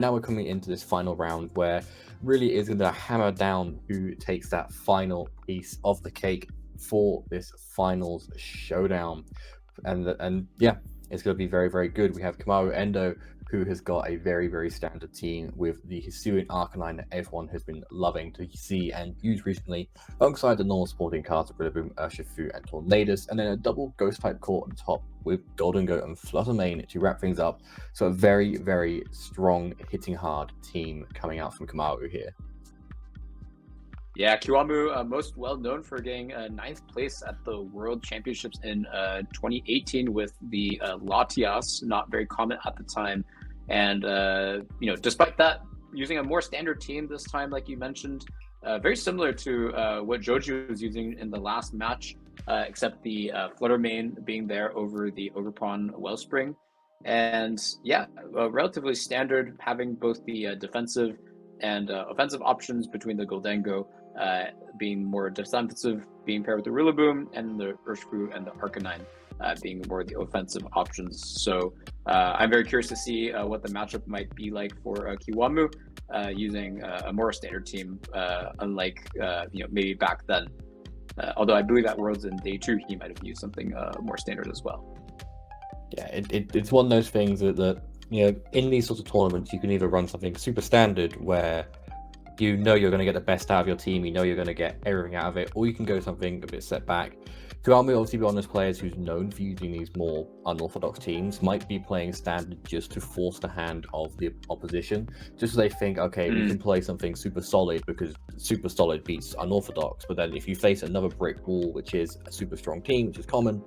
Now we're coming into this final round where really is going to hammer down who takes that final piece of the cake for this finals showdown. And yeah, it's going to be very, very good. We have Kiwamu Endo, who has got a very, very standard team with the Hisuian Arcanine that everyone has been loving to see and use recently, alongside the normal sporting cards of Rillaboom, Urshifu, and Tornadus, and then a double Ghost-type core on top with Golden Goat and Fluttermane to wrap things up. So a very, very strong, hitting hard team coming out from Kiwamu here. Yeah, Kiwamu, most well known for getting ninth place at the World Championships in 2018 with the Latias, not very common at the time. And, despite that, using a more standard team this time, like you mentioned, very similar to what Joji was using in the last match, except the Fluttermane being there over the Ogerpon Wellspring. And yeah, relatively standard, having both the defensive and offensive options between the Goldengo being more defensive, being paired with the Rillaboom, and the Urshifu and the Arcanine being more the offensive options. So I'm very curious to see what the matchup might be like for Kiwamu using a more standard team, unlike maybe back then. Although I believe at Worlds in Day 2 he might have used something more standard as well. Yeah, it's one of those things that in these sorts of tournaments you can either run something super standard where you're going to get the best out of your team, you're going to get everything out of it, or you can go something a bit set back. Kiwamu, obviously, be honest, players who's known for using these more unorthodox teams might be playing standard just to force the hand of the opposition, just so they think, okay, we can play something super solid because super solid beats unorthodox. But then if you face another brick wall, which is a super strong team, which is common,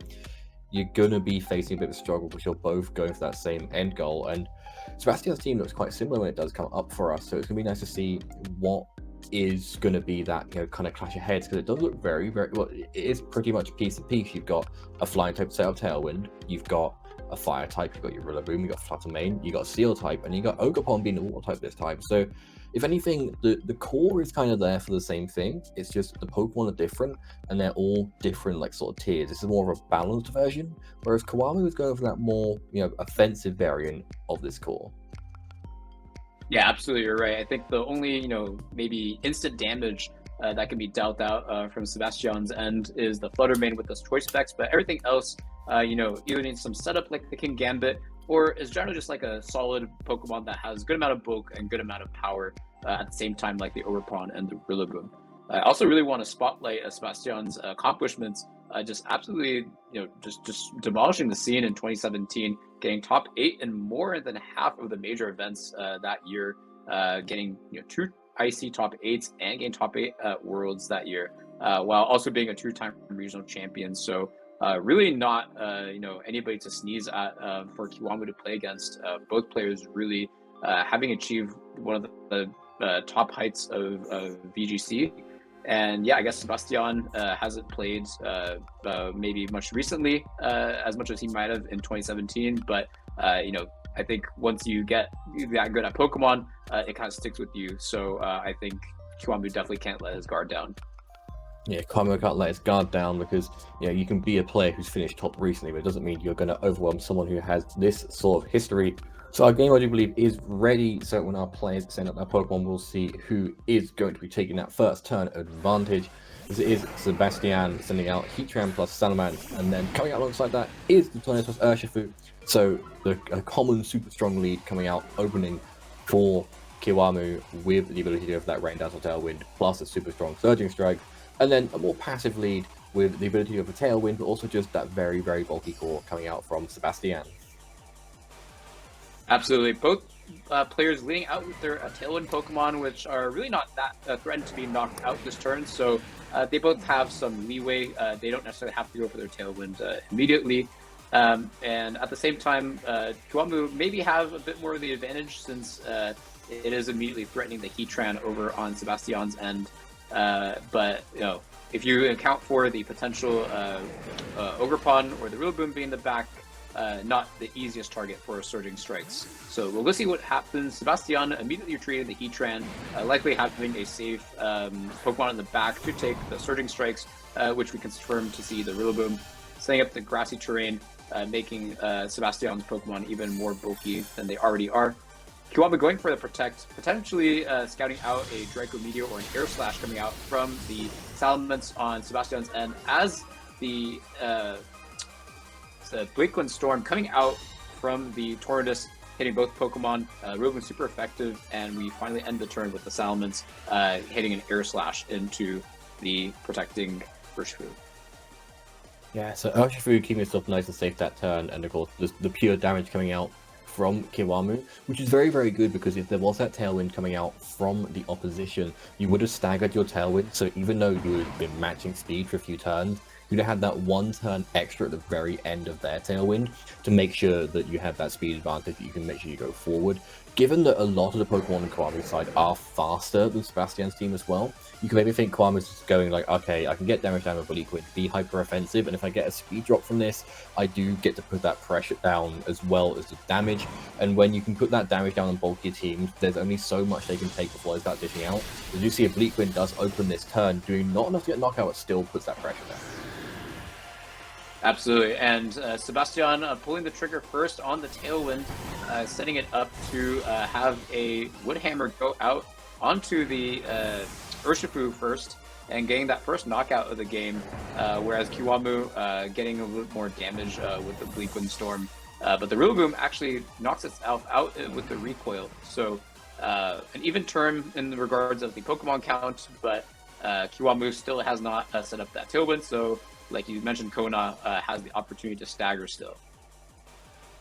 you're going to be facing a bit of a struggle because you're both going for that same end goal. And Sebastian's team looks quite similar when it does come up for us, so it's going to be nice to see what is going to be that kind of clash of heads, because it does look very, very well. It is pretty much piece to piece. You've got a flying type set of Tailwind, you've got a fire type, you've got your Rillaboom, you've got Fluttermane, you've got Steel type, and you've got Ogerpon being the water type this time. So if anything, the core is kind of there for the same thing. It's just the Pokemon are different, and they're all different, like, sort of tiers. This is more of a balanced version, whereas Kiwamu is going for that more, offensive variant of this core. Yeah, absolutely, you're right. I think the only, maybe instant damage that can be dealt out from Sebastian's end is the Fluttermane with those choice specs, but everything else, either needs some setup like the King Gambit, or is generally just like a solid Pokemon that has good amount of bulk and good amount of power at the same time, like the Ogerpon and the Rillaboom. I also really want to spotlight Sebastian's accomplishments, just absolutely, just demolishing the scene in 2017, getting top 8 in more than half of the major events that year, getting 2 IC top 8s and getting top 8 at Worlds that year, while also being a 2-time regional champion. So really not anybody to sneeze at for Kiwamu to play against. Both players really having achieved one of the top heights of VGC. And yeah, I guess Sebastian hasn't played maybe much recently, as much as he might have in 2017. But I think once you get that good at Pokemon, it kind of sticks with you. So I think Kiwamu definitely can't let his guard down. Yeah, Kiwamu can't let his guard down because you can be a player who's finished top recently, but it doesn't mean you're going to overwhelm someone who has this sort of history. So our game, I do believe, is ready. So when our players send up their Pokemon, we'll see who is going to be taking that first turn advantage. As it is Sebastian sending out Heatran plus Salamence, and then coming out alongside that is the Tornadus plus Urshifu. So a common super strong lead coming out, opening for Kiwamu with the ability to go for that Rain Dance or Tailwind, plus a super strong Surging Strike, and then a more passive lead with the ability to go for Tailwind, but also just that very, very bulky core coming out from Sebastian. Absolutely. Both players leading out with their Tailwind Pokemon, which are really not that threatened to be knocked out this turn. So they both have some leeway. They don't necessarily have to go for their Tailwind immediately. And at the same time, Kiwamu maybe have a bit more of the advantage since it is immediately threatening the Heatran over on Sebastian's end. But if you account for the potential Ogerpon or the Rillaboom being in the back, not the easiest target for Surging Strikes. So we'll see what happens. Sebastian immediately retreated the Heatran, likely having a safe Pokemon in the back to take the Surging Strikes, which we confirm to see the Rillaboom setting up the grassy terrain, making Sebastian's Pokemon even more bulky than they already are. Kiwamu going for the protect, potentially scouting out a Draco Meteor or an Air Slash coming out from the Salamence on Sebastian's end, as the Bleakwind Storm coming out from the Tornadus, hitting both Pokemon. Rillaboom super effective, and we finally end the turn with the Salamence hitting an Air Slash into the protecting Urshifu. Yeah, so Urshifu keeping himself nice and safe that turn, and of course the pure damage coming out from Kiwamu, which is very, very good, because if there was that Tailwind coming out from the opposition, you would have staggered your Tailwind, so even though you would have been matching speed for a few turns, you'd have had that one turn extra at the very end of their Tailwind to make sure that you have that speed advantage, that you can make sure you go forward. Given that a lot of the Pokemon on Kiwamu's side are faster than Sebastian's team as well, you can maybe think Kiwamu's just going like, okay, I can get damage down with Bleakwind, be hyper offensive, and if I get a speed drop from this, I do get to put that pressure down as well as the damage. And when you can put that damage down on bulkier teams, there's only so much they can take before they start dishing out. As you see, if Bleakwind does open this turn, doing not enough to get knockout, it still puts that pressure down. Absolutely, and Sebastian pulling the trigger first on the Tailwind, setting it up to have a Woodhammer go out onto the Urshifu first, and getting that first knockout of the game, whereas Kiwamu getting a little more damage with the Bleakwind Storm. But the Rillaboom actually knocks itself out with the recoil, so an even turn in the regards of the Pokemon count, but Kiwamu still has not set up that Tailwind, so like you mentioned, Kona has the opportunity to stagger still.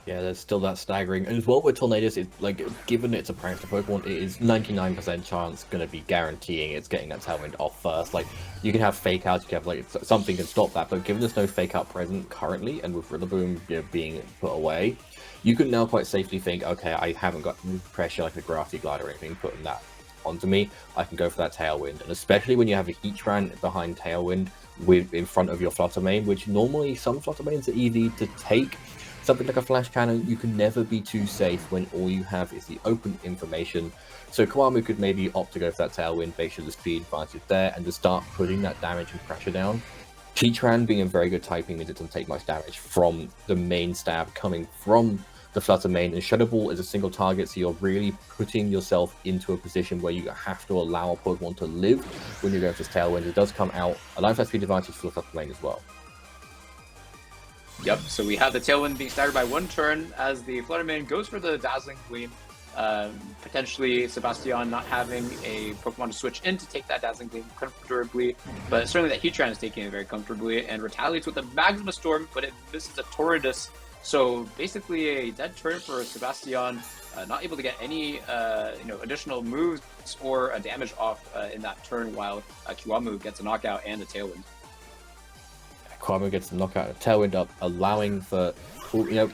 Yeah, there's still that staggering. And as well with Tornadus, it's like, given it's a prankster Pokemon, it is 99% chance going to be guaranteeing it's getting that Tailwind off first. Like, you can have fake outs, you can have like something can stop that, but given there's no fake out present currently, and with Rillaboom being put away, you can now quite safely think, okay, I haven't got pressure like a Grassy Glide or anything putting that onto me, I can go for that Tailwind. And especially when you have a Heatran behind Tailwind in front of your Flutter Mane, which normally some Flutter Manes are easy to take. Something like a Flash Cannon, you can never be too safe when all you have is the open information. So Kiwamu could maybe opt to go for that Tailwind, make sure the speed advantage there, and to start putting that damage and pressure down. Heatran being a very good typing means it doesn't take much damage from the main stab coming from the Flutter Mane, and Shadow Ball is a single target, so you're really putting yourself into a position where you have to allow a Pokemon to live when you're going for this Tailwind. It does come out, allowing that speed advantage for the Flutter Mane as well. Yep, so we have the Tailwind being staggered by one turn as the Flutter Mane goes for the Dazzling Gleam. Potentially Sebastian not having a Pokemon to switch in to take that Dazzling Gleam comfortably, but certainly that Heatran is taking it very comfortably and retaliates with a Magma Storm, but it misses a Tornadus. So basically a dead turn for Sebastian, not able to get any additional moves or a damage off in that turn, while Kiwamu gets a knockout and a Tailwind. Kiwamu gets the knockout and Tailwind up, allowing for the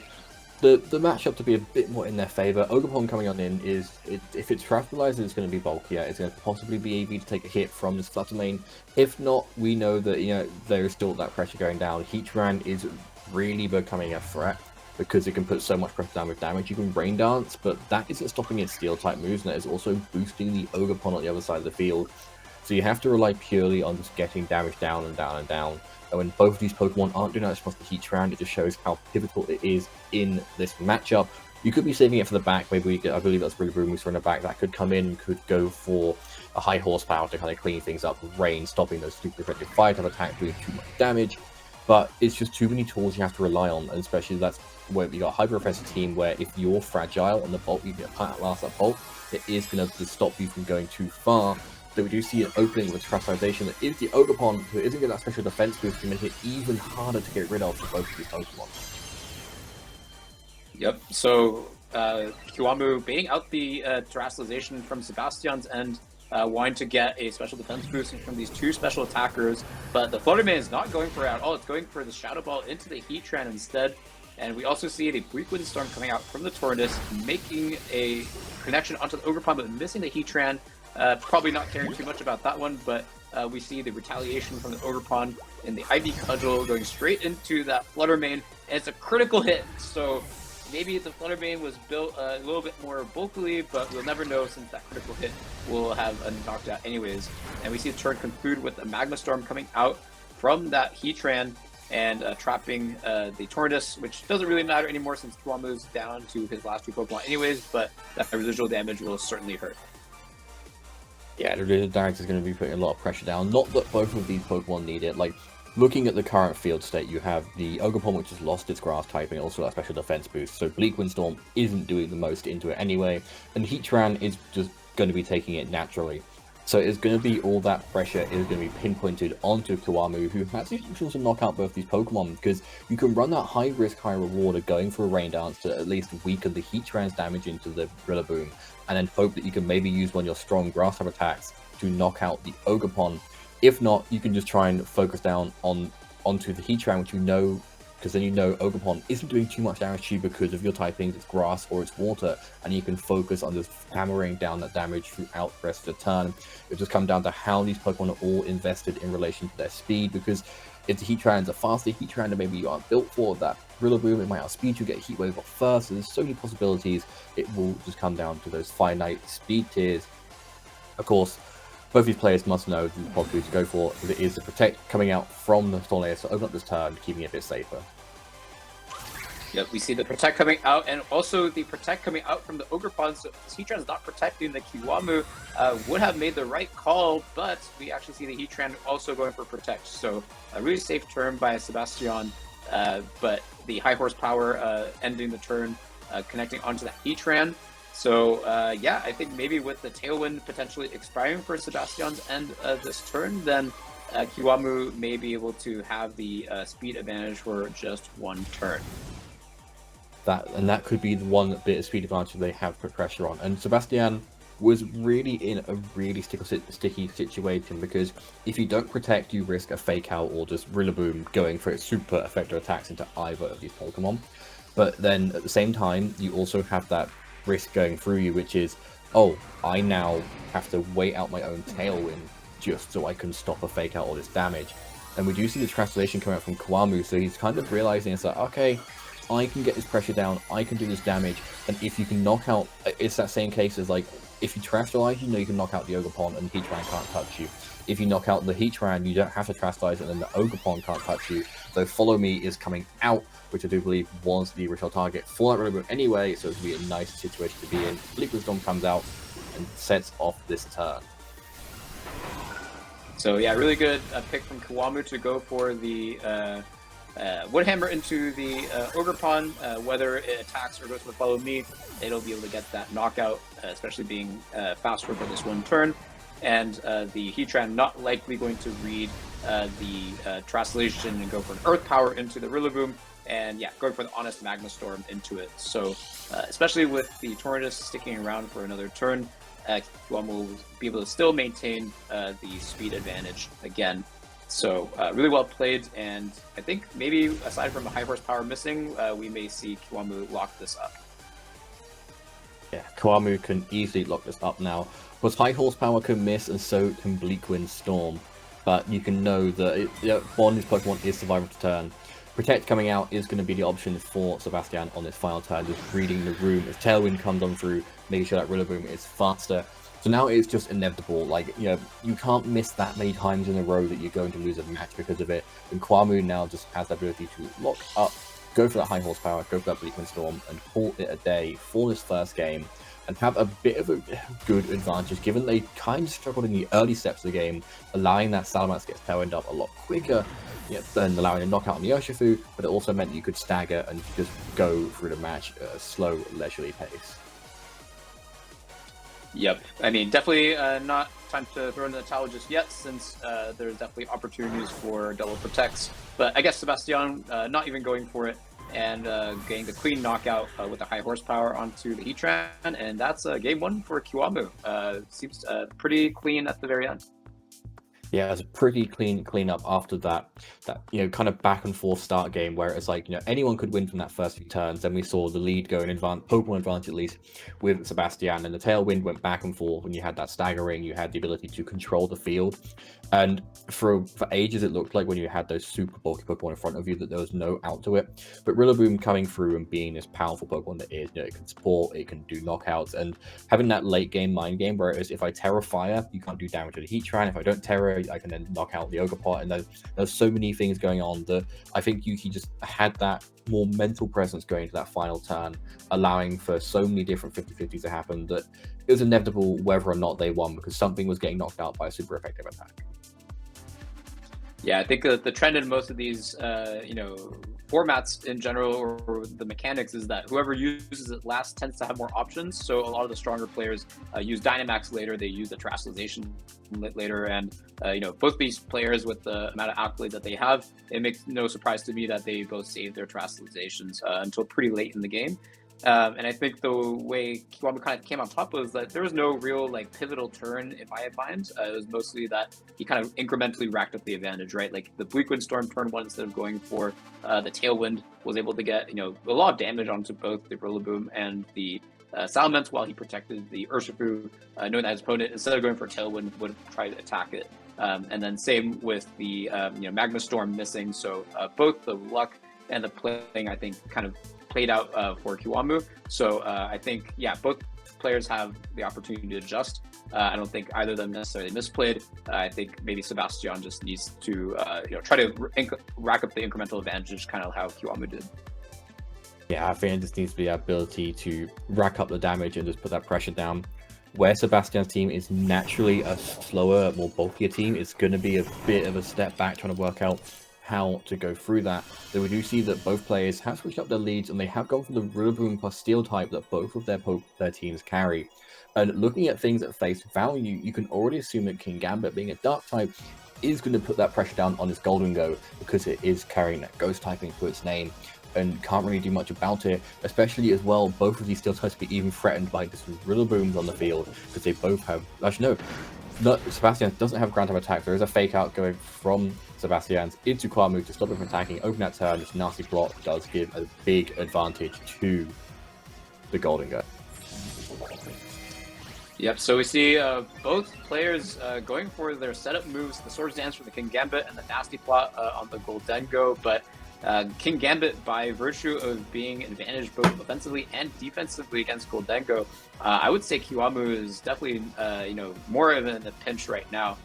matchup to be a bit more in their favor. Ogerpon coming on in is, if it's Fractalized, it's going to be bulkier. It's going to possibly be AV to take a hit from this Flutter Mane. If not, we know that there is still that pressure going down. Heatran is really becoming a threat because it can put so much pressure down with damage. You can Rain Dance, but that isn't stopping its Steel type moves, and that is also boosting the Ogerpon on the other side of the field. So you have to rely purely on just getting damage down and down and down. And when both of these Pokemon aren't doing that response to Heatran, it just shows how pivotal it is in this matchup. You could be saving it for the back. Maybe I believe that's Rillaboom who's in the back. That could come in, could go for a high horsepower to kind of clean things up with Rain, stopping those super effective fire type attacks doing too much damage. But it's just too many tools you have to rely on, and especially that's where you got a hyper offensive team where if you're fragile and the bulk you get last that bulk, it is going to stop you from going too far. So we do see an opening with Crystallization that is the Ogerpon, who isn't getting that special defense boost, to make it even harder to get rid of for both of these Pokemon. Yep, so Kiwamu baiting out the Terastallization from Sebastian's end, wanting to get a special defense boost from these two special attackers, but the Flutter Mane is not going for it at all. It's going for the Shadow Ball into the Heatran instead. And we also see the Bleakwind Storm coming out from the Tornadus, making a connection onto the Ogerpon, but missing the Heatran. Probably not caring too much about that one, but we see the retaliation from the Ogerpon and the Ivy Cudgel going straight into that Flutter Mane, and it's a critical hit. So maybe the Flutter Mane was built a little bit more bulkily, but we'll never know since that critical hit will have a knocked out anyways. And we see the turn conclude with a Magma Storm coming out from that Heatran, and trapping the Tornadus, which doesn't really matter anymore since Kiwamu's down to his last 2 Pokemon anyways, but that residual damage will certainly hurt. Yeah, the Direct is going to be putting a lot of pressure down. Not that both of these Pokemon need it. Like, looking at the current field state, you have the Ogerpon, which has lost its grass typing, also that special defense boost, so Bleak Windstorm isn't doing the most into it anyway, and Heatran is just going to be taking it naturally. So it's going to be all that pressure is going to be pinpointed onto Kiwamu, who has the potential to knock out both these Pokemon, because you can run that high risk, high reward of going for a Rain Dance to at least weaken the Heatran's damage into the Rillaboom, and then hope that you can maybe use one of your strong grass type attacks to knock out the Ogerpon. If not, you can just try and focus down onto the Heatran, which you know, because then you know Ogerpon isn't doing too much damage to you because of your typings, it's grass or it's water, and you can focus on just hammering down that damage throughout the rest of the turn. It'll just come down to how these Pokemon are all invested in relation to their speed, because if the Heatran's a faster Heatran that maybe you aren't built for, that Rillaboom, it might outspeed you, get Heat Wave off first, so there's so many possibilities. It will just come down to those finite speed tiers. Of course, both these players must know the possibility to go for, because it is the Protect coming out from the Tornadus to open up this turn, keeping it a bit safer. Yep, we see the Protect coming out, and also the Protect coming out from the Ogerpon, so Heatran's not protecting the Kiwamu, would have made the right call, but we actually see the Heatran also going for Protect, so a really safe turn by Sebastián, but the high horsepower ending the turn, connecting onto the Heatran. So yeah, I think maybe with the Tailwind potentially expiring for Sebastián's end of this turn, then Kiwamu may be able to have the speed advantage for just one turn. That could be the one bit of speed advantage they have put pressure on. And Sebastián was really in a really sticky situation, because if you don't protect, you risk a Fake Out or just Rillaboom going for its super effective attacks into either of these Pokemon. But then at the same time, you also have that risk going through you, which is, oh, I now have to wait out my own Tailwind just so I can stop a Fake Out all this damage. And we do see the translation coming out from Kiwamu, so he's kind of realizing it's like, okay, I can get this pressure down, I can do this damage, and if you can knock out, it's that same case as like, if you Terastallize, you know you can knock out the Ogerpon and Heatran can't touch you. If you knock out the Heatran, you don't have to Terastallize and then the Ogerpon can't touch you. So Follow Me is coming out, which I do believe was the original target for that Rillaboom anyway, so it's going to be a nice situation to be in. Bleak Wisdom comes out and sets off this turn. So yeah, really good pick from Kiwamu to go for the Woodhammer into the Ogerpon. Whether it attacks or goes for Follow Me, it'll be able to get that knockout, especially being faster for this one turn. And the Heatran not likely going to read the Translation and go for an Earth Power into the Rillaboom. And yeah, going for the Honest Magma Storm into it. So especially with the Tornadus sticking around for another turn, Kiwamu will be able to still maintain the speed advantage again. So really well played, and I think maybe aside from a high horsepower missing, we may see Kiwamu lock this up. Yeah, Kiwamu can easily lock this up now. Because high horsepower can miss, and so can Bleak Windstorm. But you can know that one of these Pokemon is survival to turn. Protect coming out is going to be the option for Sebastián on this final turn, just reading the room. If Tailwind comes on through, making sure that Rillaboom is faster. So now it's just inevitable, like, you know, you can't miss that many times in a row that you're going to lose a match because of it. And Kiwamu now just has the ability to lock up, go for that high horsepower, go for that Bleak Windstorm, and call it a day for this first game, and have a bit of a good advantage, given they kind of struggled in the early steps of the game, allowing that Salamence to get Tailwind up a lot quicker, than allowing a knockout on the Urshifu, but it also meant you could stagger and just go through the match at a slow, leisurely pace. Yep, I mean, definitely not time to throw in the towel just yet, since there's definitely opportunities for double protects. But I guess Sebastián not even going for it, and getting the clean knockout with a high horsepower onto the Heatran, and that's game one for Kiwamu. Seems pretty clean at the very end. Yeah, it's a pretty clean up after that kind of back and forth start game where it's like, anyone could win from that first few turns. Then we saw the lead go in Pokemon advantage, at least, with Sebastián, and the Tailwind went back and forth, and you had that staggering, you had the ability to control the field. And for ages, it looked like when you had those super bulky Pokemon in front of you that there was no out to it. But Rillaboom coming through and being this powerful Pokemon that is, it can support, it can do knockouts, and having that late game mind game where it is, if I Terra Fire, you can't do damage to the Heatran. If I don't Terra, I can then knock out the Ogre-Pot, and there's so many things going on that I think Yuki just had that more mental presence going into that final turn, allowing for so many different 50-50s to happen that it was inevitable whether or not they won, because something was getting knocked out by a super effective attack. Yeah, I think the trend in most of these, formats in general, or the mechanics, is that whoever uses it last tends to have more options. So a lot of the stronger players use Dynamax later, they use the Terastallization later, and both these players, with the amount of accolades that they have, it makes no surprise to me that they both saved their Terastallizations until pretty late in the game. And I think the way Kiwamu kind of came on top was that there was no real pivotal turn, if I had mind. It was mostly that he kind of incrementally racked up the advantage, right? Like the Bleak Windstorm turn one, instead of going for the Tailwind, was able to get a lot of damage onto both the Rillaboom and the Salamence, while he protected the Urshifu, knowing that his opponent, instead of going for Tailwind, would try to attack it. And then same with the Magma Storm missing. So both the luck and the playing, I think, kind of played out for Kiwamu. So I think, both players have the opportunity to adjust. I don't think either of them necessarily misplayed. I think maybe Sebastián just needs to try to rack up the incremental advantage, kind of how Kiwamu did. Yeah, I think it just needs to be the ability to rack up the damage and just put that pressure down. Where Sebastián's team is naturally a slower, more bulkier team, it's going to be a bit of a step back trying to work out how to go through that. Though we do see that both players have switched up their leads, and they have gone for the Rillaboom plus Steel type that both of their teams carry. And looking at things at face value, you can already assume that Kingambit, being a Dark type, is going to put that pressure down on his Golden-Go, because it is carrying that Ghost typing to its name, and can't really do much about it, especially as well, both of these Steel types be even threatened by just Rillabooms on the field, because they both have... Actually, no, Sebastián doesn't have ground type attack. There is a fake out going from Sebastián's into Kiwamu to stop him from attacking. Open that turn, this nasty block does give a big advantage to the Golden-Go. Yep, so we see both players going for their setup moves, the Swords Dance for the Kingambit and the Nasty Plot on the Golden-Go, but Kingambit, by virtue of being advantaged both offensively and defensively against Golden-Go, I would say Kiwamu is definitely more of in a pinch right now.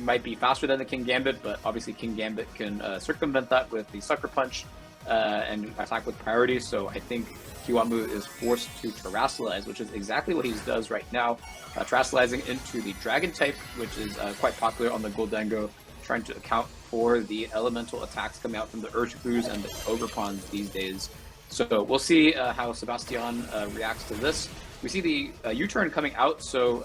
Might be faster than the Kingambit, but obviously Kingambit can circumvent that with the Sucker Punch and attack with priority. So I think Kiwamu is forced to Terastallize, which is exactly what he does right now, Terastallizing into the Dragon type, which is quite popular on the Golden-Go, trying to account for the elemental attacks coming out from the Urshifus and the Ogre Pawns these days. So we'll see how Sebastián reacts to this. We see the U-turn coming out, so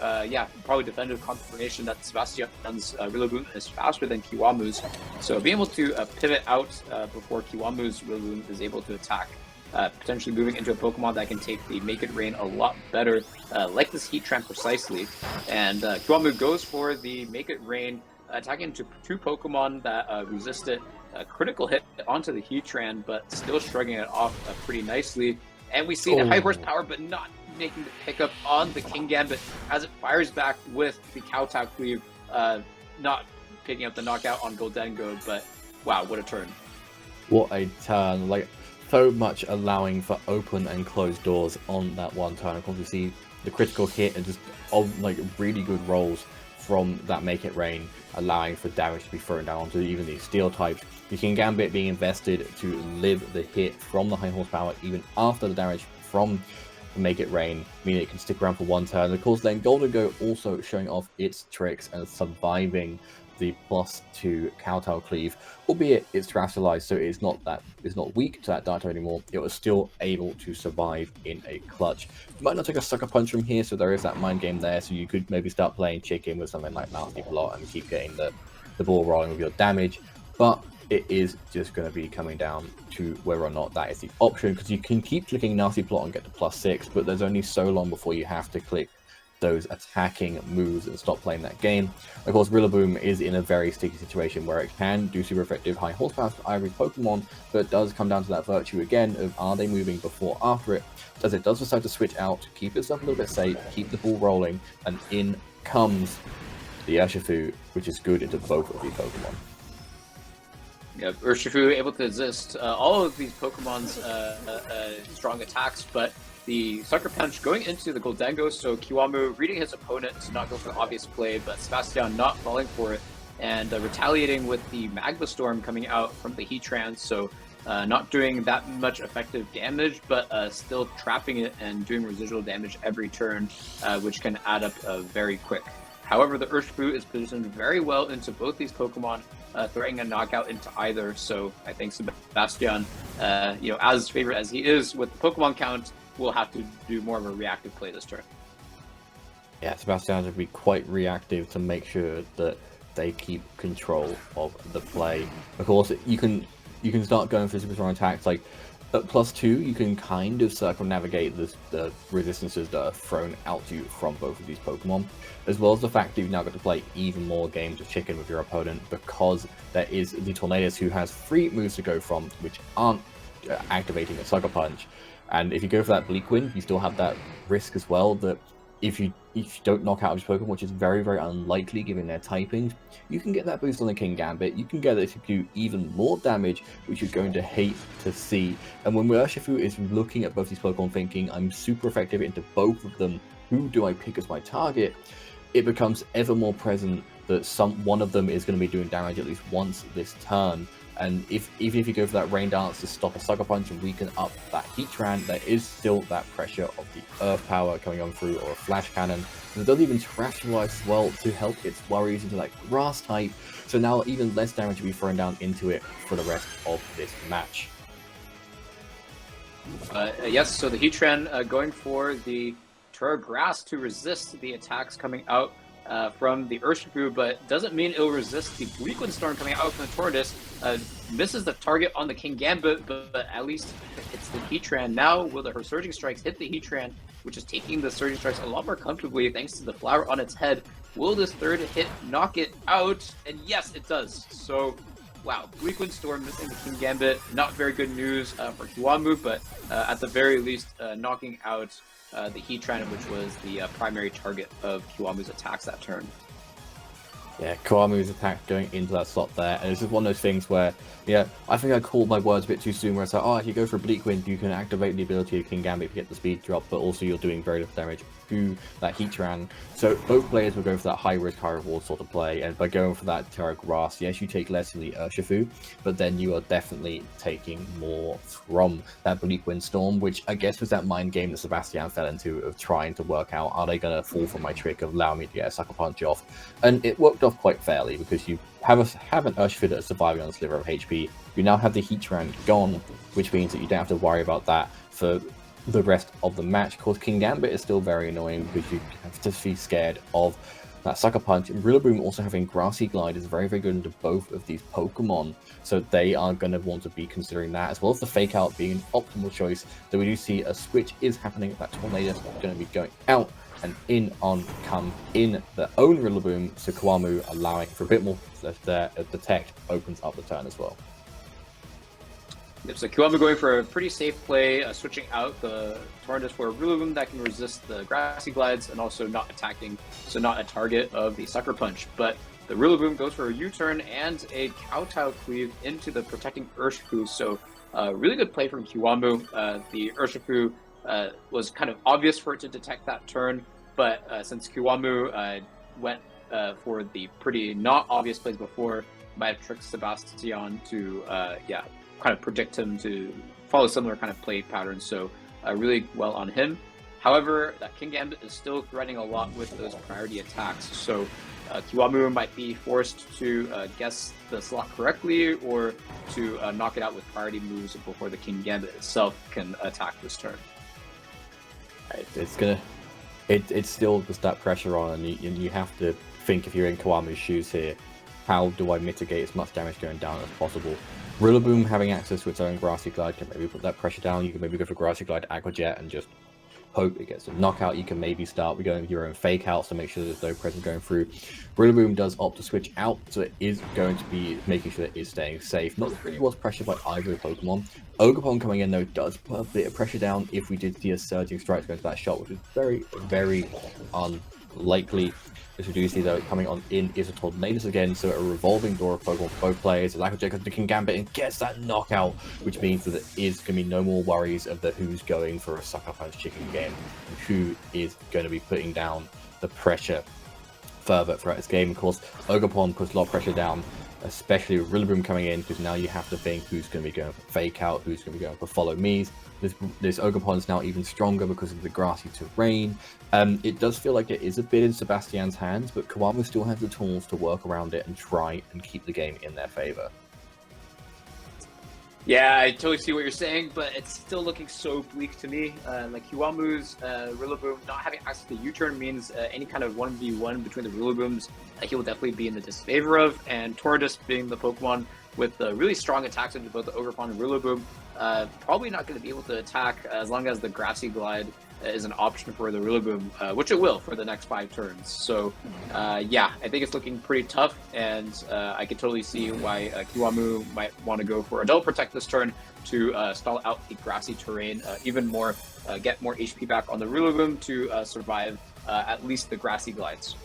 probably definitive confirmation that Sebastián's Rillaboom is faster than Kiwamu's. So being able to pivot out before Kiwamu's Rillaboom is able to attack, potentially moving into a Pokemon that can take the Make It Rain a lot better, like this Heatran precisely. And Kiwamu goes for the Make It Rain, attacking into two Pokemon that resisted a critical hit onto the Heatran, but still shrugging it off pretty nicely. And we see the high horsepower, but not making the pickup on the Kingambit as it fires back with the Kowtow Cleave, not picking up the knockout on Golden-Go, but wow, what a turn. What a turn, so much allowing for open and closed doors on that one turn. Of course, we see the critical hit and just really good rolls from that Make It Rain, allowing for damage to be thrown down onto even these Steel types. The Kingambit being invested to live the hit from the high horsepower even after the damage from the Make It Rain, meaning it can stick around for one turn. And of course, then Golden-Go also showing off its tricks and surviving the +2 Kowtow Cleave, albeit it's Terastallized, so it's not weak to that Dark type anymore. It was still able to survive in a clutch. You might not take a Sucker Punch from here, so there is that mind game there, so you could maybe start playing chicken with something like Nasty Plot and keep getting the ball rolling with your damage, but it is just going to be coming down to whether or not that is the option, because you can keep clicking Nasty Plot and get to +6, but there's only so long before you have to click those attacking moves and stop playing that game. Of course, Rillaboom is in a very sticky situation where it can do super effective high horsepower for Ivory Pokemon, but it does come down to that virtue again of, are they moving before or after it? As it does decide to switch out to keep itself a little bit safe, keep the ball rolling, and in comes the Urshifu, which is good into both of these Pokemon. Yep, Urshifu able to resist all of these Pokemon's strong attacks, but the Sucker Punch going into the Golden-Go, so Kiwamu reading his opponent to not go for the obvious play, but Sebastián not falling for it, and retaliating with the Magma Storm coming out from the Heatran. So not doing that much effective damage, but still trapping it and doing residual damage every turn, which can add up very quick. However, the Urshifu is positioned very well into both these Pokemon, throwing a knockout into either. So I think Sebastián, as favorite as he is with the Pokemon count, will have to do more of a reactive play this turn. Yeah, Sebastián would be quite reactive to make sure that they keep control of the play. Of course, you can start going for super strong attacks. Like at +2, you can kind of circumnavigate the resistances that are thrown out to you from both of these Pokemon, as well as the fact that you've now got to play even more games of chicken with your opponent, because there is the Tornadus who has 3 moves to go from, which aren't activating a Sucker Punch. And if you go for that Bleak Wind, you still have that risk as well that if you don't knock out this Pokemon, which is very, very unlikely given their typings, you can get that boost on the Kingambit. You can get it to do even more damage, which you're going to hate to see. And when Urshifu is looking at both these Pokemon thinking, I'm super effective into both of them, who do I pick as my target? It becomes ever more present that one of them is going to be doing damage at least once this turn. And even if you go for that Rain Dance to stop a Sucker Punch and weaken up that Heatran, there is still that pressure of the Earth Power coming on through, or a Flash Cannon. And it does even Terrestrialize as well to help its worries into that Grass type. So now even less damage will be thrown down into it for the rest of this match. Yes, so the Heatran going for the Terra Grass to resist the attacks coming out from the Urshifu, but doesn't mean it'll resist the Bleak Wind Storm coming out from the Tornadus. Misses the target on the Kingambit, but at least it's the Heatran. Now, will her Surging Strikes hit the Heatran, which is taking the Surging Strikes a lot more comfortably thanks to the flower on its head? Will this third hit knock it out? And yes, it does. So, wow, Bleak Wind Storm missing the Kingambit. Not very good news for Kiwamu, but at the very least, knocking out the Heatran, which was the primary target of Kiwamu's attacks that turn. Yeah, Kiwamu's attack going into that slot there, and it's just one of those things where, yeah, I think I called my words a bit too soon, where it's like, oh, if you go for a Bleak Wind, you can activate the ability of Kingambit to get the speed drop, but also you're doing very little damage to that Heatran. So both players will go for that high risk, high reward sort of play, and by going for that Terra Grass, yes, you take less from the Urshifu, but then you are definitely taking more from that Bleak Wind Storm, which I guess was that mind game that Sebastián fell into of trying to work out, are they going to fall for my trick of allowing me to get a Sucker Punch off? And it worked off quite fairly, because you have an Urshifu that is surviving on a sliver of HP. You now have the Heatran gone, which means that you don't have to worry about that for the rest of the match. Of course, Kingambit is still very annoying because you have to be scared of that Sucker Punch. And Rillaboom also having Grassy Glide is very, very good into both of these Pokemon, so they are going to want to be considering that, as well as the Fake Out being an optimal choice. Though we do see a switch is happening, that Tornadus is going to be going out, and in on come in their own Rillaboom, so Kiwamu allowing for a bit more there as the tech opens up the turn as well. Yep, so Kiwamu going for a pretty safe play, switching out the Tornadus for a Rillaboom that can resist the Grassy Glides and also not attacking, so not a target of the Sucker Punch. But the Rillaboom goes for a U-turn and a Kowtow Cleave into the protecting Urshifu, so really good play from Kiwamu. The Urshifu was kind of obvious for it to detect that turn, but since Kiwamu went for the pretty not obvious plays before, might have tricked Sebastián to kind of predict him to follow similar kind of play patterns, so really well on him. However, that Kingambit is still threatening a lot with those priority attacks, so Kiwamu might be forced to guess the slot correctly, or to knock it out with priority moves before the Kingambit itself can attack this turn. It's still just that pressure on, and you have to think, if you're in Kiwamu's shoes here, how do I mitigate as much damage going down as possible? Rillaboom having access to its own Grassy Glide can maybe put that pressure down. You can maybe go for Grassy Glide, Aqua Jet, and just hope it gets a knockout. You can maybe start with going with your own Fake Outs to make sure there's no presence going through. Rillaboom does opt to switch out, so it is going to be making sure it is staying safe. Not really was pressured by either Pokemon. Ogerpon coming in though does put a bit of pressure down if we did see a Surging Strike going to that shot, which is very, very unlikely. As we do see though, coming on in is a Tornadus again, so a revolving door of Pokemon for both players. Lack of Jacob the Kingambit and gets that knockout, which means that there is going to be no more worries of who's going for a Sucker Punch chicken game, and who is going to be putting down the pressure further throughout this game. Of course, Ogerpon puts a lot of pressure down, especially with Rillaboom coming in, because now you have to think who's going to be going for Fake Out, who's going to be going for Follow Me's. This Ogerpon is now even stronger because of the grassy terrain. It does feel like it is a bit in Sebastian's hands, but Kiwamu still has the tools to work around it and try and keep the game in their favor. Yeah, I totally see what you're saying, but it's still looking so bleak to me. Like Kiwamu's Rillaboom not having access to U-turn means any kind of 1v1 between the Rillabooms he will definitely be in the disfavor of, and Tornadus being the Pokemon with really strong attacks into both the Ogerpon and Rillaboom, probably not going to be able to attack as long as the Grassy Glide is an option for the Rillaboom, which it will for the next 5 turns. So, yeah, I think it's looking pretty tough, and I can totally see why Kiwamu might want to go for Adult Protect this turn to stall out the grassy terrain even more, get more HP back on the Rillaboom to survive at least the Grassy Glides.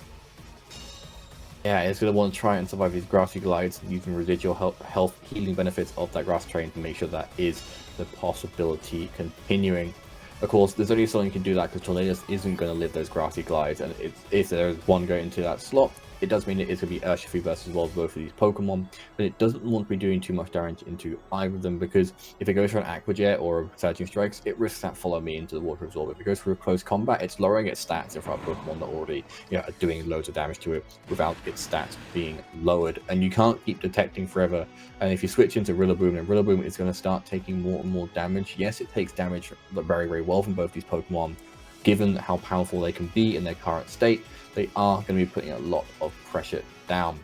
Yeah, it's going to want to try and survive these grassy glides using residual health healing benefits of that grass terrain to make sure that is the possibility continuing. Of course, there's only something you can do that because Tornadus isn't going to live those grassy glides, and if there's one going into that slot, it does mean it is going to be Urshifu versus both of these Pokemon, but it doesn't want to be doing too much damage into either of them, because if it goes for an Aqua Jet or Surging Strikes, it risks that Follow Me into the Water Absorb. If it goes for a close combat, it's lowering its stats if our Pokemon that already are doing loads of damage to it without its stats being lowered, and you can't keep detecting forever. And if you switch into Rillaboom, and Rillaboom is going to start taking more and more damage. Yes, it takes damage very, very well from both these Pokemon, given how powerful they can be in their current state. They are going to be putting a lot of pressure down.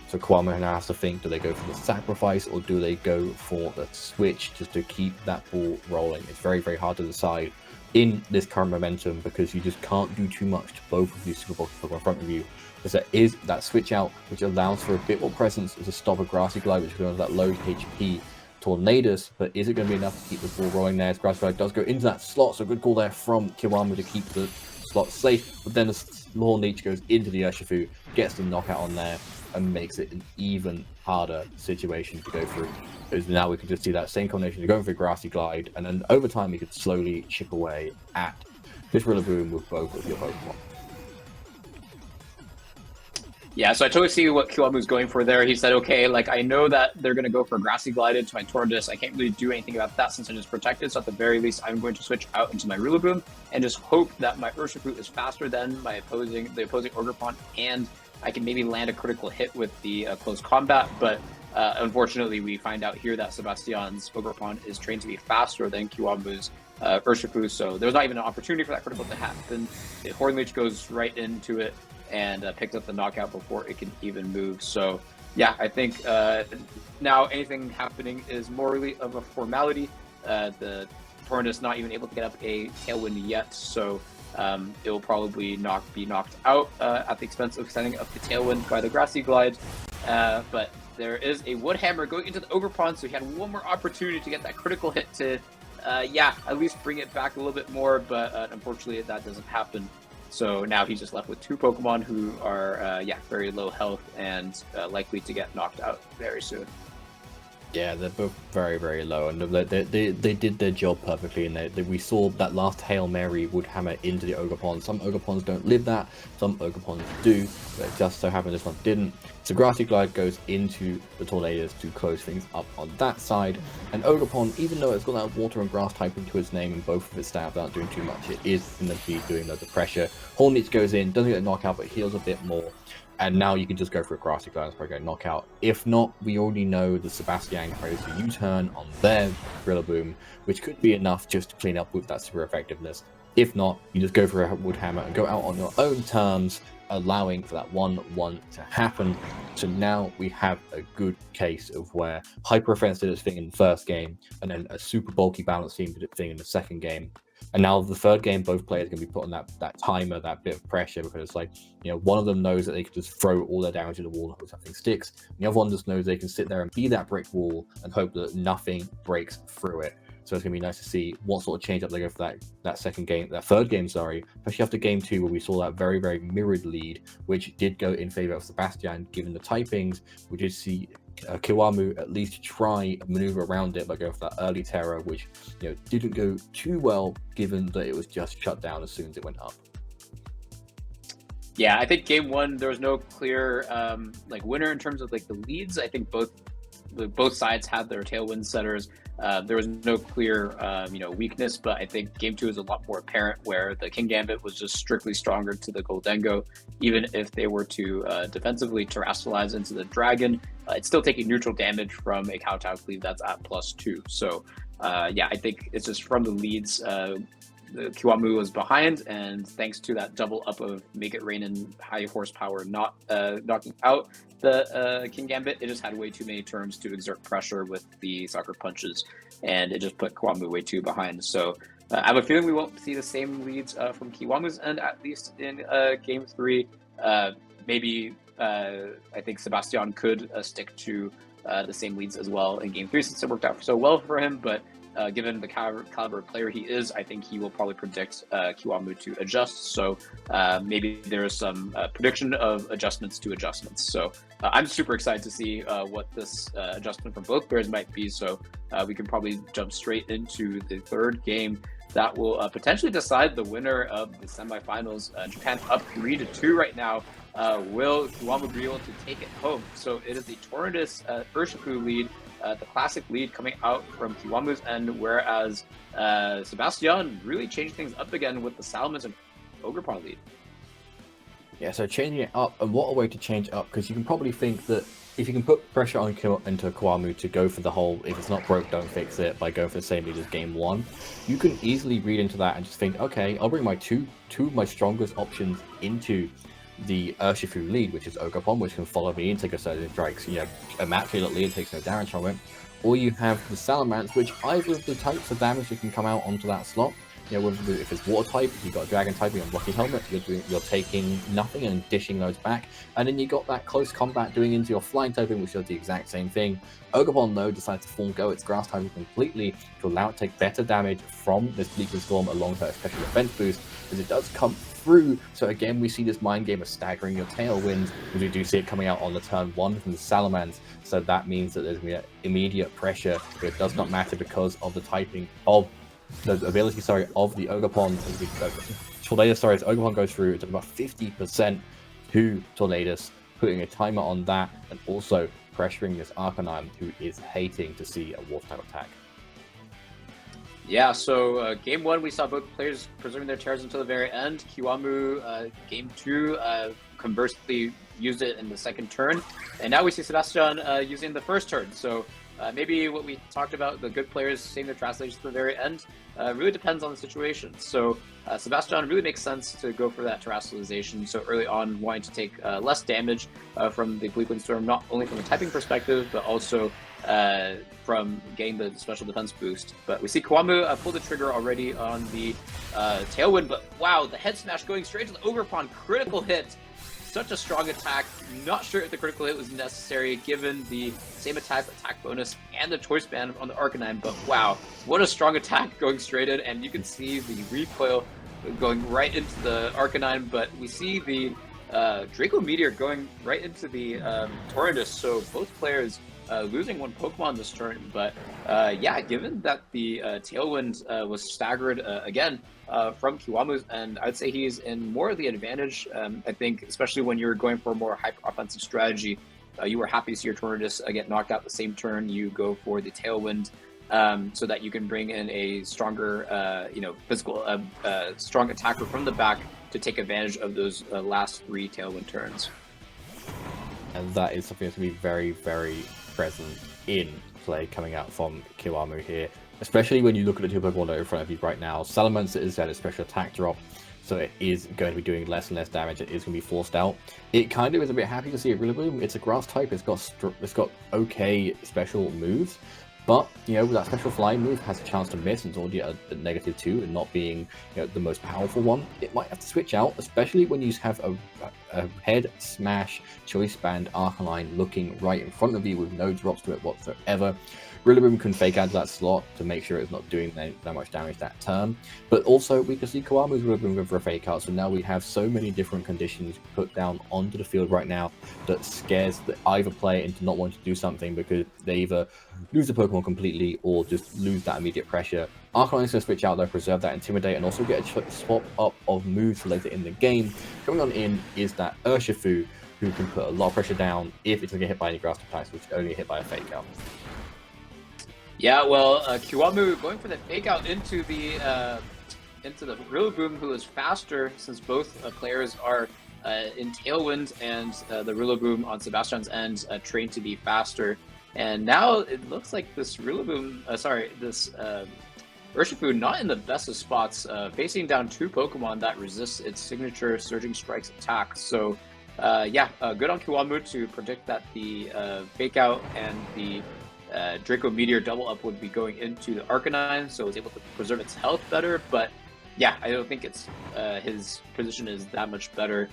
So Kiwamu now has to think, do they go for the sacrifice or do they go for the switch just to keep that ball rolling? It's very, very hard to decide in this current momentum, because you just can't do too much to both of these super bulky Pokemon in front of you. Because there is that switch out, which allows for a bit more presence to stop a Grassy Glide, which goes that low HP Tornadus, but is it going to be enough to keep the ball rolling there? As Grassy Glide does go into that slot, so good call there from Kiwamu to keep the slot safe, but then the small Leech goes into the Urshifu, gets the knockout on there, and makes it an even harder situation to go through. Because now we can just see that same combination of going for Grassy Glide, and then over time we could slowly chip away at this Rillaboom with both of your Pokemon. Yeah, so I totally see what Kiwamu's going for there. He said, okay, like, I know that they're going to go for Grassy Glide into my Tornadus. I can't really do anything about that since I'm just protected, so at the very least, I'm going to switch out into my Rillaboom and just hope that my Urshifu is faster than the opposing Ogerpon, and I can maybe land a critical hit with the close combat. But unfortunately, we find out here that Sebastian's Ogerpon is trained to be faster than Kiwamu's Urshifu, so there's not even an opportunity for that critical to happen. The Horn Leech goes right into it and picks up the knockout before it can even move. So yeah, I think now anything happening is morally of a formality. The Tornadus not even able to get up a Tailwind yet, so it will probably be knocked out at the expense of setting up the Tailwind by the Grassy Glide. But there is a Wood Hammer going into the Ogerpon, so he had one more opportunity to get that critical hit to, yeah, at least bring it back a little bit more, but unfortunately that doesn't happen. So now he's just left with 2 Pokemon who are, yeah, very low health and likely to get knocked out very soon. Yeah, they're both very, very low, and they did their job perfectly. And we saw that last Hail Mary would hammer into the Ogerpon. Some Ogerpons don't live that, some Ogerpons do, but it just so happened this one didn't. So Grassy Glide goes into the Tornadus to close things up on that side. And Ogerpon, even though it's got that water and grass type into its name and both of its stats aren't doing too much, it is going to be doing loads of pressure. Horn Leech goes in, doesn't get a knockout, but heals a bit more. And now you can just go for a Grassy Glide and probably get a knockout. If not, we already know that Sebastian carries a U-turn on their Rillaboom, which could be enough just to clean up with that super effectiveness. If not, you just go for a Wood Hammer and go out on your own terms, allowing for that 1-1 to happen. So now we have a good case of where Hyper Offense did its thing in the first game, and then a super bulky balance team did its thing in the second game. And now the third game, both players are going to be put on that timer, that bit of pressure, because it's like, you know, one of them knows that they can just throw all their damage at the wall and hope something sticks. And the other one just knows they can sit there and be that brick wall and hope that nothing breaks through it. So it's going to be nice to see what sort of change up they go for that third game, especially after game 2, where we saw that very, very mirrored lead, which did go in favor of Sebastian, given the typings. We did see Kiwamu at least try and maneuver around it by going for that early terror, which, you know, didn't go too well, given that it was just shut down as soon as it went up. Yeah, I think game one there was no clear like winner in terms of like the leads. I think both sides had their tailwind setters. There was no clear weakness, but I think game two is a lot more apparent where the King Gambit was just strictly stronger to the Goldengo. Even if they were to defensively terrestrialize into the Dragon, it's still taking neutral damage from a Kowtow cleave that's at +2. So yeah, I think it's just from the leads. The Kiwamu was behind, and thanks to that double up of Make It Rain and high horsepower not knocking out the King Gambit, it just had way too many turns to exert pressure with the Sucker Punches, and it just put Kiwamu way too behind. So I have a feeling we won't see the same leads from Kiwamu's end, at least in game three. Maybe I think Sebastián could stick to the same leads as well in game three, since it worked out so well for him, but given the caliber of player he is, I think he will probably predict Kiwamu to adjust. So maybe there is some prediction of adjustments to adjustments. So I'm super excited to see what this adjustment from both players might be. So we can probably jump straight into the third game that will potentially decide the winner of the semifinals. Japan up 3-2 right now. Will Kiwamu be able to take it home? So it is the Tornadus Urshifu lead, the classic lead coming out from Kiwamu's end, whereas Sebastián really changed things up again with the Salamence and Ogerpon lead. Yeah, so changing it up, and what a way to change it up, because you can probably think that if you can put pressure on into Kiwamu to go for the whole, if it's not broke, don't fix it, by going for the same lead as game one, you can easily read into that and just think, okay, I'll bring my two of my strongest options into the Urshifu lead, which is Ogerpon, which can follow me and take a certain strikes, immaculate lead, takes no damage from it. Or you have the Salamence, which either of the types of damage that can come out onto that slot. If it's water type, if you've got a dragon type, you're on Rocky Helmet, you're taking nothing and dishing those back. And then you got that close combat doing into your flying typing, which does the exact same thing. Ogerpon, though, decides to forego its grass typing completely to allow it to take better damage from this Bleakling Storm alongside a special defense boost, as it does come through. So again, we see this mind game of staggering your tailwinds, because we do see it coming out on the turn one from the Salamence. So that means that there's going to be immediate pressure. It does not matter because of the typing of the ability, of the Ogerpon. Tornadus, Ogerpon goes through. It's about 50% to Tornadus, putting a timer on that, and also pressuring this Arcanine, who is hating to see a water type attack. Yeah, so game one, we saw both players preserving their terrors until the very end. Kiwamu, game two, conversely used it in the second turn. And now we see Sebastián using the first turn. So maybe what we talked about, the good players saving their translations to the very end, really depends on the situation. So Sebastián really makes sense to go for that terrestrialization so early on, wanting to take less damage from the Bleakling Storm, not only from a typing perspective, but also from getting the special defense boost. But we see Kiwamu pull the trigger already on the Tailwind, but wow, the head smash going straight to the Ogerpon, critical hit. Such a strong attack. Not sure if the critical hit was necessary given the same attack bonus and the choice band on the Arcanine, but wow, what a strong attack going straight in, and you can see the recoil going right into the Arcanine, but we see the Draco Meteor going right into the Tornadus, so both players losing one Pokemon this turn, but yeah, given that the Tailwind was staggered again from Kiwamu's, and I'd say he's in more of the advantage. I think, especially when you're going for a more hyper offensive strategy, you were happy to see your Tornadus get knocked out the same turn. You go for the Tailwind so that you can bring in a stronger, physical, strong attacker from the back to take advantage of those last three Tailwind turns. And that is something that's going to be very, very present in play coming out from Kiwamu here, especially when you look at the two Pokemon that are in front of you right now. Salamence is at a special attack drop, so it is going to be doing less and less damage. It is going to be forced out. It kind of is a bit happy to see it Rillaboom. It's a grass type. It's got okay special moves, but that special flying move has a chance to miss. It's already at -2 and not being the most powerful one. It might have to switch out, especially when you have a head smash choice band Arcanine looking right in front of you with no drops to it whatsoever. Rillaboom can fake out that slot to make sure it's not doing that much damage that turn, but also we can see Kiwamu's Rillaboom go for a fake out, so now we have so many different conditions put down onto the field right now that scares either player into not wanting to do something, because they either lose the Pokemon completely or just lose that immediate pressure Arcanine's going to switch out, though, preserve that Intimidate, and also get a swap up of moves for later in the game. Coming on in is that Urshifu, who can put a lot of pressure down if it's going to get hit by any grass attacks, which is only hit by a Fake Out. Yeah, well, Kiwamu going for the Fake Out into the Rillaboom, who is faster since both players are in Tailwind, and the Rillaboom on Sebastian's end trained to be faster. And now it looks like this Rillaboom, this Urshifu not in the best of spots, facing down 2 Pokemon that resist its signature Surging Strike's attack. So, yeah, good on Kiwamu to predict that the Fake Out and the Draco Meteor double up would be going into the Arcanine, so it's able to preserve its health better. But yeah, I don't think it's his position is that much better.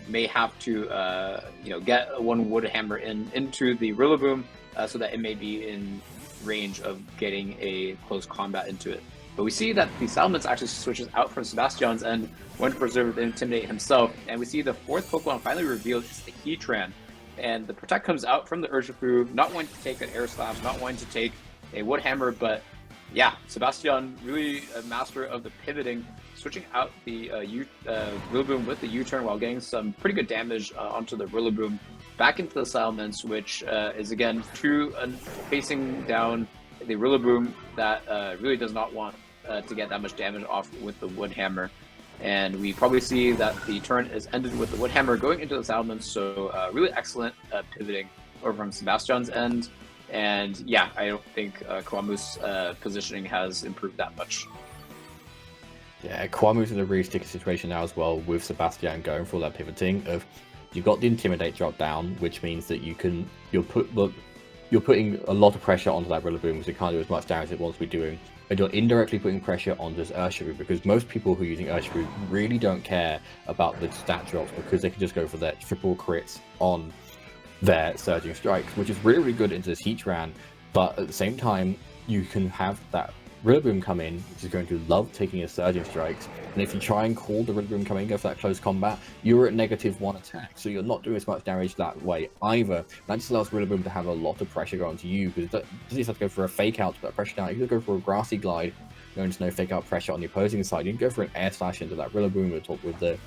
May have to get one Wood Hammer into the Rillaboom so that it may be in range of getting a close combat into it. But we see that the Salamence actually switches out from Sebastian's end, going to preserve and intimidate himself, and we see the 4th Pokemon finally revealed is the Heatran. And the Protect comes out from the Urshifu, not wanting to take an Air Slash, not wanting to take a Wood Hammer, but yeah, Sebastian really a master of the pivoting, switching out the Rillaboom with the U-turn while getting some pretty good damage onto the Rillaboom, back into the Salamence, which is again facing down the Rillaboom that really does not want to get that much damage off with the Wood Hammer. And we probably see that the turn is ended with the Wood Hammer going into the Salamence, so really excellent pivoting over from Sebastian's end. And yeah, I don't think Kiwamu's positioning has improved that much. Yeah, Kiwamu's in a really sticky situation now as well, with Sebastian going for that pivoting of you've got the Intimidate drop down, which means that you're putting a lot of pressure onto that Rillaboom because it can't do as much damage as it wants to be doing. And you're indirectly putting pressure on this Urshifu, because most people who are using Urshifu really don't care about the stat drops because they can just go for their triple crits on their Surging Strikes, which is really, really good into this Heatran. But at the same time, you can have that Rillaboom come in, which is going to love taking his Surging Strikes, and if you try and call the Rillaboom coming go for that close combat, you're at -1 attack, so you're not doing as much damage that way either. That just allows Rillaboom to have a lot of pressure going to you, because it doesn't just have to go for a Fake Out to put pressure down. You can go for a Grassy Glide, going to no Fake Out pressure on the opposing side. You can go for an Air Slash into that Rillaboom with the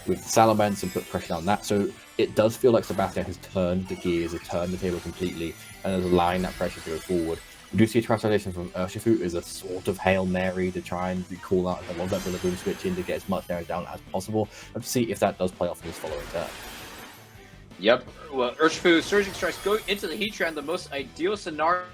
Salamence and put pressure down that. So it does feel like Sebastian has turned the gears, has turned the table completely, and is allowing that pressure to go forward. We do see a translation from Urshifu is a sort of Hail Mary to try and recall out a lot of that Rillaboom switch in to get as much damage down as possible. Let's see if that does play off in his following turn. Yep, well, Urshifu Surging Strikes going into the Heatran, the most ideal scenario,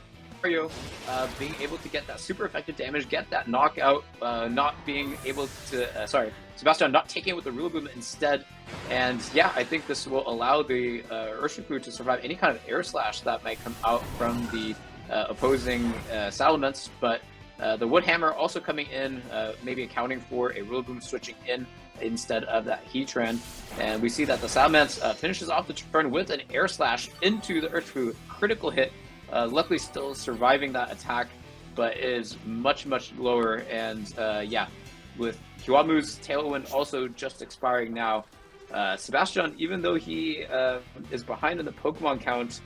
being able to get that super effective damage, get that knockout, not being able to, Sebastian not taking it with the Rillaboom instead. And yeah, I think this will allow the Urshifu to survive any kind of Air Slash that might come out from the opposing Salamence, but the Wood Hammer also coming in, maybe accounting for a Rillaboom switching in instead of that Heatran. And we see that the Salamence finishes off the turn with an Air Slash into the Urshifu, critical hit, luckily still surviving that attack, but is much, much lower. And yeah, with Kiwamu's Tailwind also just expiring now, Sebastian, even though he is behind in the Pokemon count,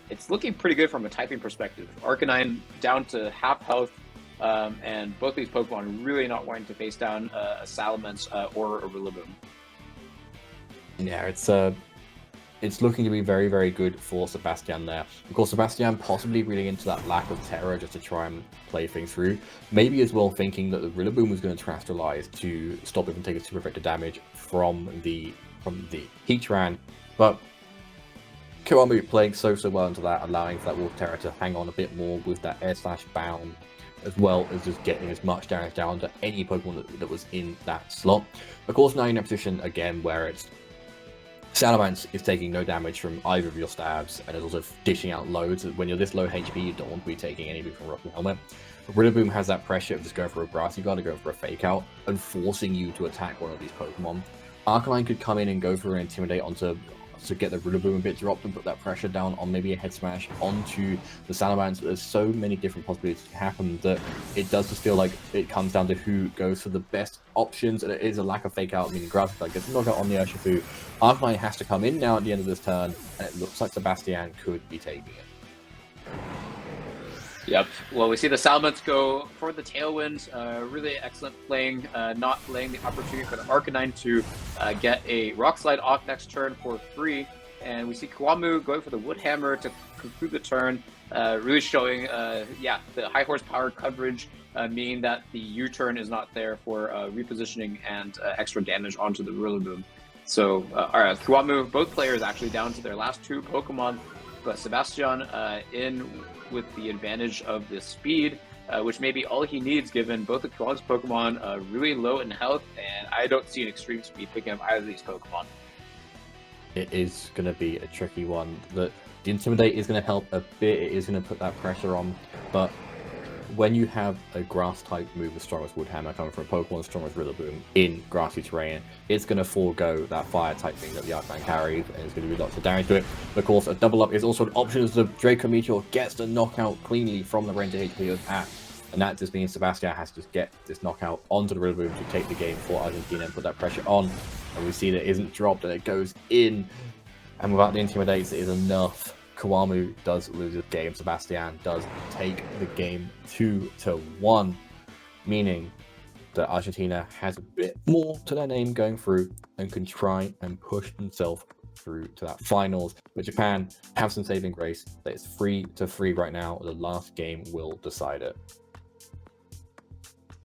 it's looking pretty good from a typing perspective. Arcanine down to half health, and both these Pokemon really not wanting to face down a Salamence or a Rillaboom. Yeah, it's looking to be very, very good for Sebastian there. Of course, Sebastian possibly reading into that lack of terror just to try and play things through. Maybe as well thinking that the Rillaboom was going to Terastallize to stop it from taking super effective damage from the Heatran, but Kiwamu playing so well into that, allowing for that Wolf Terror to hang on a bit more with that Air Slash bound, as well as just getting as much damage down to any Pokemon that was in that slot. Of course, now you're in a position again where it's Salamence is taking no damage from either of your stabs, and is also dishing out loads. When you're this low HP, you don't want to be taking anything from Rocky Helmet. But Rillaboom has that pressure of just going for a Grassy Guard, going for a Fake Out, and forcing you to attack one of these Pokemon. Arcanine could come in and go for an Intimidate to get the Rillaboom a bit dropped and put that pressure down on maybe a Head Smash onto the Salamence. There's so many different possibilities to happen that it does just feel like it comes down to who goes for the best options, and it is a lack of Fake Out, meaning Grass like gets a knockout on the Urshifu. Arcanine has to come in now at the end of this turn, and it looks like Sebastian could be taking it. Yep. Well, we see the Salamence go for the Tailwind. Really excellent playing, not laying the opportunity for the Arcanine to get a Rock Slide off next turn for free. And we see Kiwamu going for the Wood Hammer to conclude the turn, really showing, the high horsepower coverage, meaning that the U-turn is not there for repositioning and extra damage onto the Rillaboom. So, alright, Kiwamu, both players actually down to their last 2 Pokemon, but Sebastián in with the advantage of the speed, which may be all he needs given both of Kiwamu's Pokemon really low in health, and I don't see an extreme speed picking up either of these Pokemon. It is going to be a tricky one. The Intimidate is going to help a bit, it is going to put that pressure on, but when you have a grass-type move as strong as Wood Hammer coming from a Pokemon as strong as Rillaboom in grassy terrain, it's going to forego that fire-type thing that the Arcanine carries, and it's going to do lots of damage to it. Of course, a double-up is also an option as the Draco Meteor gets the knockout cleanly from the range of HP of at, and that just means Sebastián has to just get this knockout onto the Rillaboom to take the game for Argentina and put that pressure on, and we see that it isn't dropped and it goes in, and without the Intimidates, it is enough. Kiwamu does lose the game. Sebastián does take the game 2-1, meaning that Argentina has a bit more to their name going through and can try and push themselves through to that finals. But Japan have some saving grace. That it's 3-3 right now. The last game will decide it.